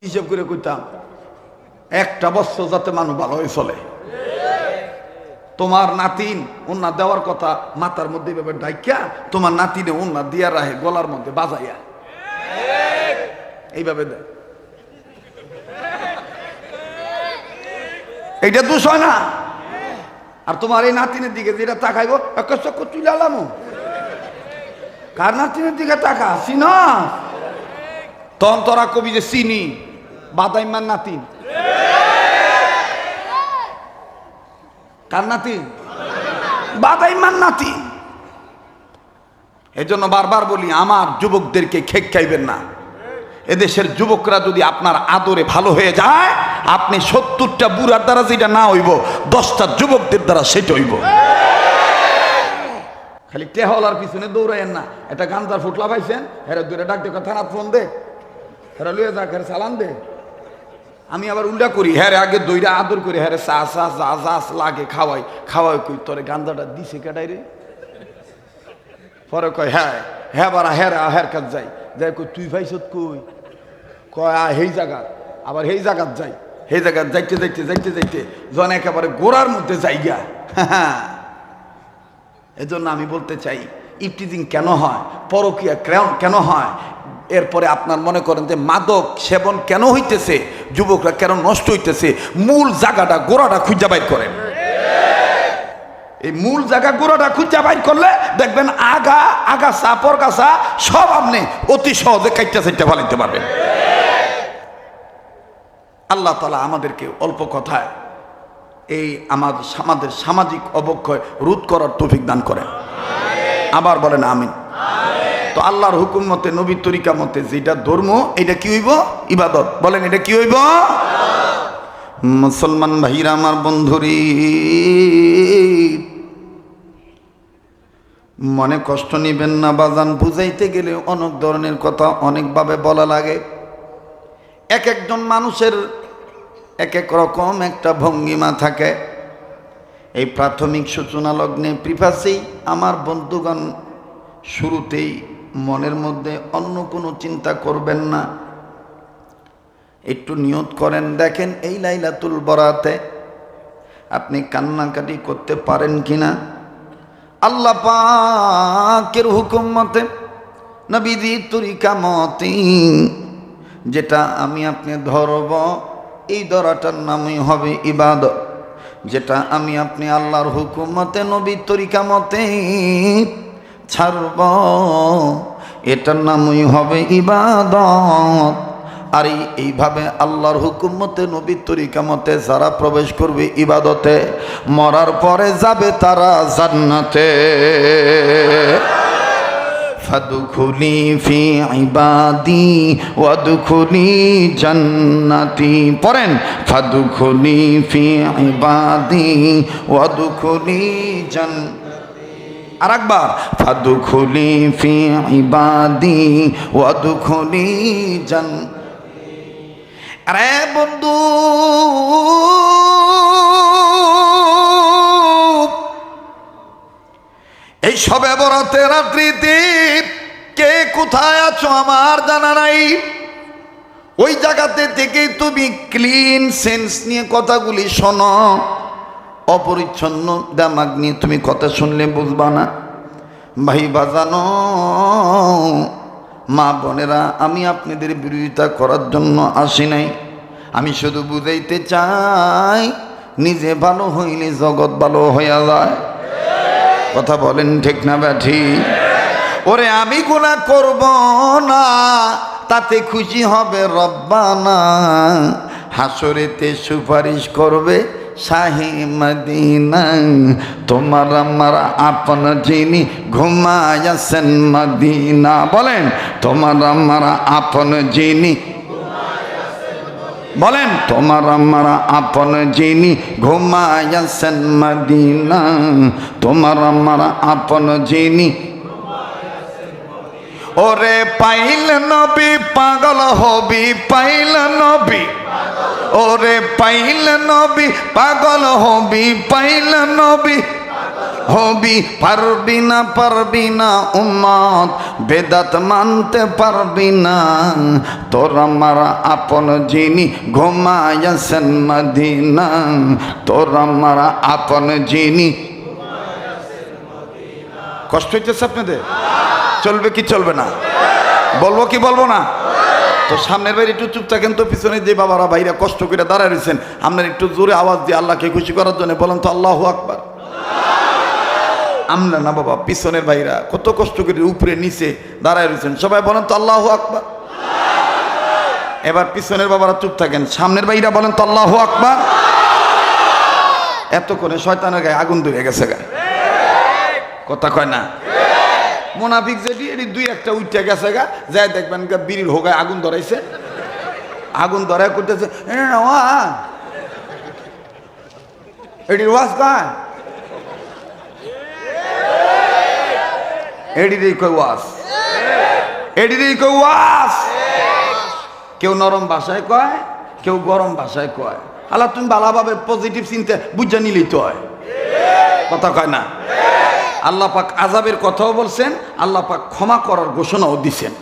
হিসাব করে কইতাম একটা বছর যাতে মানুষ ভালো হয়ে চলে। তোমার নাতিন ওন্না দেওয়ার কথা মাথার মধ্যে এভাবে ডাইকা তোমার নাতিনে ওন্না দিয়া রাহে গলার মধ্যে বাজাইয়া এইভাবে দেয়। এইটা দোষ হয় না? আর তোমার এই নাতিনের দিকে যেটা তাকাইব একটা চক্কর তুলে আলামো। কার নাতিনের দিকে তাকা চিনা? তখন তোরা কবি যে চিনি বাদাইমার নাতিন। কার নাতিন? বাদাইমার নাতিন। এই জন্য বারবার বলি আমার যুবকদেরকে খেক খাইবেন না। এদেশের যুবকরা যদি আপনার আদরে ভালো হয়ে যায়, আপনি 70টা বুড়ার দ্বারা যেটা না হইব 10টা যুবকদের দ্বারা সেটা হইব। খালি টেহলার পিছনে দৌড়াইয়েন না। একটা গান্দার ফুটলা পাইছেন, হেরে দূরে ডাক দে, থানা ফোন দে, হেরা লুয়ে যাক, হেরে চালান দে। আমি আবার উল্টা করি, হ্যাঁ আগে দইরা আদর করি, হ্যাঁ চা চা যা যা লাগে খাওয়াই খাওয়াই কই তোরে গান্দাটা দিছে কেটাই রে? পরে কয় হ্যাঁ হ্যাঁ বারা হ্যাঁ হ্যার কাজ যাই যাই কই তুই ভাইছত কই? কয় হেই জায়গা, আবার হেই জায়গাত যাই, সেই জায়গাত যাইতে যাইতে যাইতে যাইতে জন একেবারে গোড়ার মধ্যে যাই গা। এজন্য আমি বলতে চাই, ইফটিজিং কেন হয়, পরকীয়া কেন হয়, এরপরে আপনার মনে করেন যে মাদক সেবন কেন হইতেছে, যুবকরা কেন নষ্ট হইতেছে, মূল জায়গাটা গোড়াটা খুঁজা বাইর করেন। এই মূল জায়গা গোড়াটা খুঁজা বাইর করলে দেখবেন আগাছা পরগাছা সব আপনি অতি সহজে কাইটা চাইটা ফালাইতে পারবেন। আল্লাহ তাআলা আমাদেরকে অল্প কথায় এই আমাদের সামাজিক অবক্ষয় রোধ করার তৌফিক দান করেন। আবার বলেন আমিন। তো আল্লাহর হুকুম মতে নবীর তরিকা মতে যেটা ধর্ম, এটা কি হইব? ইবাদত। বলেন এটা কি হইব? মুসলমান ভাইরা আমার বন্ধুরি, মনে কষ্ট নিবেন না বাজান, বুঝাইতে গেলে অনেক ধরনের কথা অনেকভাবে বলা লাগে। এক একজন মানুষের এক এক রকম একটা ভঙ্গিমা থাকে। এই প্রাথমিক সূচনা লগ্নে প্রিফাসেই আমার বন্ধুগণ শুরুতেই মনের মধ্যে অন্য কোনো চিন্তা করবেন না, একটু নিয়ত করেন। দেখেন এই লাইলাতুল বরাতে আপনি কান্নাকাটি করতে পারেন কিনা। আল্লাহ পাকের হুকুম মতে নবীজির তরিকা মতে যেটা আমি আপনি ধরব, এই ধরাটার নামই হবে ইবাদত। যেটা আমি আপনি আল্লাহর হুকুম মতে নবীর তরিকা মতে ছাড়ব, এটার নামই হবে ইবাদত। আর এইভাবে আল্লাহর হুকুম মতে নবীর তরিকা মতে যারা প্রবেশ করবে ইবাদতে, মরার পরে যাবে তারা জান্নাতে। ফাদখুলি ফি ইবাদি ওয়াদখুলি জান্নাতি। পড়েন ফাদখুলি ফি ইবাদি ওয়াদখুলি জান্নাতি। আরেকবার ফাদখুলি ফি ইবাদি ওয়াদখুলি জান্নাতি। আরে বন্ধু, এই সবে বরাতে রাত্রিতে কে কোথায় আছো আমার জানা নাই। ওই জায়গাতে থেকে তুমি ক্লিন সেন্স নিয়ে কথাগুলি শোনো। অপরিচ্ছন্ন দামাগ নিয়ে তুমি কথা শুনলে বুঝবা না। ভাই বাজানো মা বোনেরা, আমি আপনাদের বিরোধিতা করার জন্য আসি নাই। আমি শুধু বুঝাইতে চাই, নিজে ভালো হইলে জগৎ ভালো হইয়া যায়। কথা বলেন ঠিক না ব্যাঠি? ওরে আমি গুনাহ করব না, তাতে খুশি হবে রব্বানা। হাসরেতে সুপারিশ করবে শাহে মদিনা। তোমার আমার আপন যিনি ঘুমায়াছেন মদিনা। বলেন তোমার আমার আপন যিনি, বলেন তোমার আমার আপন যিনি ঘুমায়াছেন মদিনা। তোমার আমার আপন যিনি। ওরে পাইল নবী পাগল হবি, পাইল নবী। ওরে পাইল নবী পাগল হবি, পাইল নবী। হবি পারবি না উম্মত বেদাত মানতে পারবি না। তোর আমার আপন যিনি ঘুমায়াছেন মদিনা, তোর আমার আপন যিনি। কষ্ট হইতেছে আপনাদের? চলবে কি চলবে না? বলবো কি বলবো না? তো সামনের বাইরে একটু চুপ থাকেন তো, পিছনে যে বাবারা ভাইরা কষ্ট করে দাঁড়ায় রয়েছেন, আপনার একটু জোরে আওয়াজ দিয়ে আল্লাহকে খুশি করার জন্য বলেন তো আল্লাহু আকবার। আমরা না বাবা, পিছনের ভাইরা কত কষ্ট করে উপরে নিচে দাঁড়ায় রয়েছেন, সবাই বলেন তো আল্লাহু আকবার। এবার পিছনের বাবারা চুপ থাকেন, সামনের ভাইরা বলেন তো আল্লাহু আকবার। এত করে শয়তানের গায়ে আগুন ধরে গেছে গায়ে, কথা কয় না? মুনাফিক যেটি এটি দুই একটা উঠে গেছে গা, যাই দেখবেন বিড়ির হোগায় আগুন ধরাইছে, আগুন ধরাই করতেছে এটির ওয়াজ কয়, এটিরই কই ওয়াজ, এটিরই কই ওয়াজ। কেউ নরম ভাষায় কয়, কেউ গরম ভাষায় কয়। আল্লাহ তুমি ভালোভাবে পজিটিভ চিন্তা বুঝা নিলেই তো হয়, কথা কয় না? আল্লাহ পাক আযাবের কথাও বলছেন, আল্লাহ পাক ক্ষমা করার ঘোষণাও দিছেন।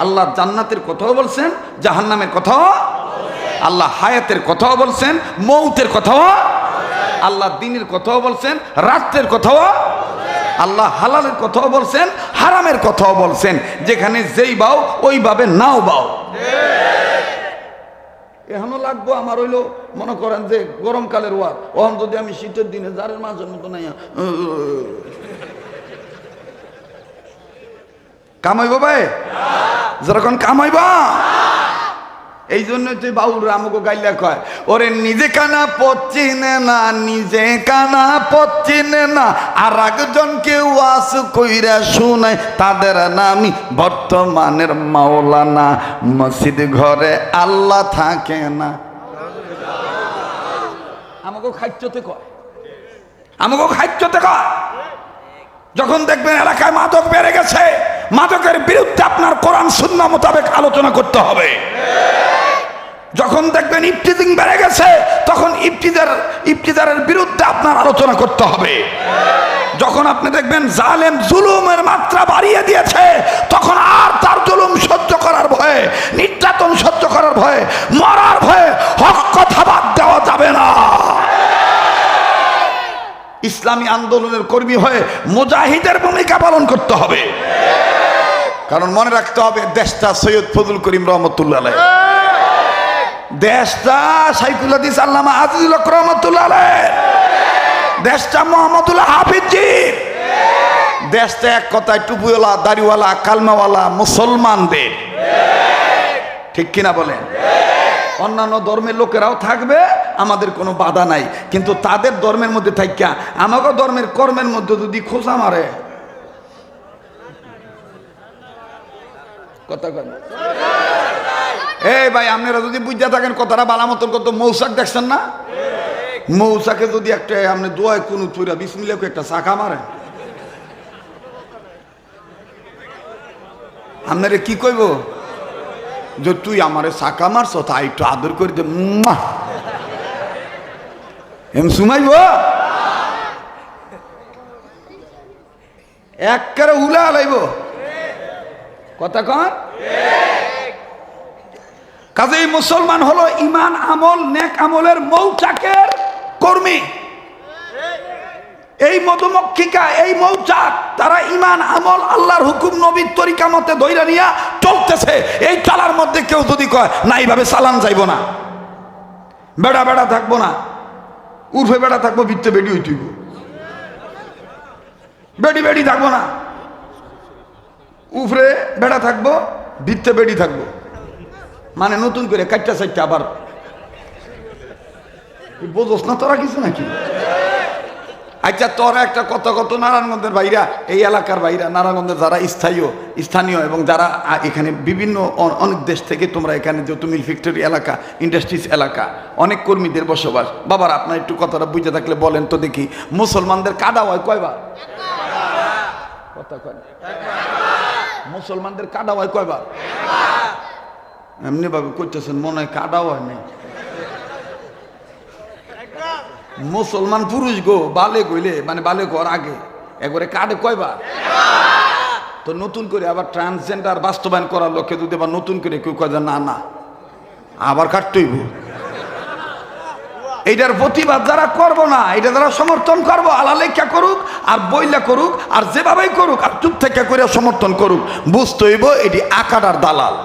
আল্লাহ জান্নাতের কথাও বলছেন, জাহান্নামের কথাও, আল্লাহ হায়াতের কথাও বলছেন, মৌতের কথাও, আল্লাহ দিনের কথাও বলছেন, রাত্রের কথাও, আল্লাহ হালালের কথাও বলছেন, হারামের কথাও বলছেন। যেখানে যেই বাও ওইভাবে নাও বাও। এখনো লাগবো আমার হইলো মনে করেন যে গরমকালের ওয়াজ, ওখান যদি আমি শীতের দিনে জারের মাঝের মতো নাই কামাইব ভাই, যেরকম কামাইব। এই জন্য তুই বাউল আমাকে গাইলা কয়, ওরে নিজে কানা পচিনে না, নিজে কানা পচিনে না, আর একজনকে ওয়াজ কইরা শুনায়, তাদের নামই বর্তমানের মাওলানা। মসজিদ ঘরে আল্লাহ থাকে না। আমাকে খাইতে কয়, আমাকে খাইতে কয়। যখন দেখবেন এলাকায় মাদক বেড়ে গেছে, মাদকের বিরুদ্ধে আপনার কোরআন সুন্নাহ মোতাবেক আলোচনা করতে হবে। যখন দেখবেন ইফতিজিং বেড়ে গেছে, তখন ইফতিজারের বিরুদ্ধে আপনার আলোচনা করতে হবে। যখন আপনি দেখবেন জালেম জুলুমের মাত্রা বাড়িয়ে দিয়েছে, তখন আর তার জুলুম সহ্য করার ভয়ে, নির্যাতন সহ্য করার ভয়ে, মরার ভয়ে হক কথা বাদ দেওয়া যাবে না। ইসলামী আন্দোলনের কর্মী হয়ে মুজাহিদের ভূমিকা পালন করতে হবে। কারণ মনে রাখতে হবে, দেশটা সৈয়দ ফজলুল করিম রহমতুল্লাহ আলাইহি, দেশটা শাইখুল হাদিস আল্লামা আজিজুল হক রহমতুল্লাহ আলাইহি, দেশটা মোহাম্মদুল হাফিজি, দেশটা এক কথায় টুপিওয়ালা, দাড়িওয়ালা, কালমাওয়ালা মুসলমানদের। ঠিক কিনা বলেন? অন্যান্য ধর্মের লোকেরাও থাকবে, আমাদের কোনো বাধা নাই, কিন্তু তাদের ধর্মের মধ্যে থাকিয়া আমাকে ধর্মের কর্মের মধ্যে যদি খোঁচা মারে, কথা কয় না? এই ভাই, আপনারা যদি বুঝতে থাকেন কথাটা বালা মতন কত, মৌসাক দেখছেন না? মৌসাকে যদি একটা আপনি দোয়ায় কোনো চুরা বিসমিল্লাহ একটা চাকা মারে, আপনারে কি কইব? যে তুই আমারে চাকা মারছ, তাই একটু আদর করে দে, এম সুমাইব একবারে হুলা আলাইব, কথা কন। কাজেই মুসলমান হলো ইমান আমল নেক আমলের মৌচাকের কর্মী। এই মধুমক্ষিকা, এই মৌচাক, তারা ইমান আমল আল্লাহর হুকুম নবীর তরিকা মতে ধইরা নিয়া চলতেছে। এই চলার মধ্যে কেউ যদি কয় না এইভাবে চালান যাইব না, বেড়া বেড়া থাকবো না, উর্ফে বেড়া থাকবো, ভিত্তে বেড়ি হইতেইব, বেড়ি বেড়ি থাকবো না, উফরে বেড়া থাকবো, ভিত্তে বেড়ি থাকবো, মানে নতুন করে কাটটা সাইটটা আবার বোঝোস না তোরা কিছু নাকি? আচ্ছা, তোরা একটা কত কত নারায়ণগঞ্জের ভাইরা, এই এলাকার ভাইরা, নারায়ণগঞ্জের যারা স্থানীয় এবং যারা এখানে বিভিন্ন অনেক দেশ থেকে তোমরা এখানে যেহেতু মিল ফ্যাক্টরি এলাকা, ইন্ডাস্ট্রিজ এলাকা, অনেক কর্মীদের বসবাস। বাবার আপনার একটু কথাটা বুঝে থাকলে বলেন তো দেখি, মুসলমানদের কাদা হয় কয়বার? কথা কয় না? মুসলমানদের কাদা হয় কয়বার? এমনি ভাবে করতেছেন মনে হয় কাদাও হয় নাই। মুসলমান পুরুষ গো বালে কইলে মানে বালে কর আগে একবারে কাটে কয়বার? তো নতুন করে আবার ট্রান্সজেন্ডার বাস্তবায়ন করার লক্ষ্যে যদি আবার নতুন করে কেউ কয় যে না না আবার কাটতেইব, এইটার প্রতিবাদ যারা করব না, এটা যারা সমর্থন করবো, আল্লাহ লেখা করুক আর বইলা করুক আর যেভাবেই করুক আর চুপ থেকে করে সমর্থন করুক, বুঝতে হইব এটি আকাটার দালাল।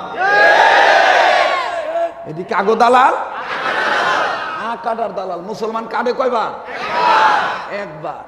এটি কাগো দালাল, আকাটার দালাল। মুসলমান কাটে কয়বার? একবার।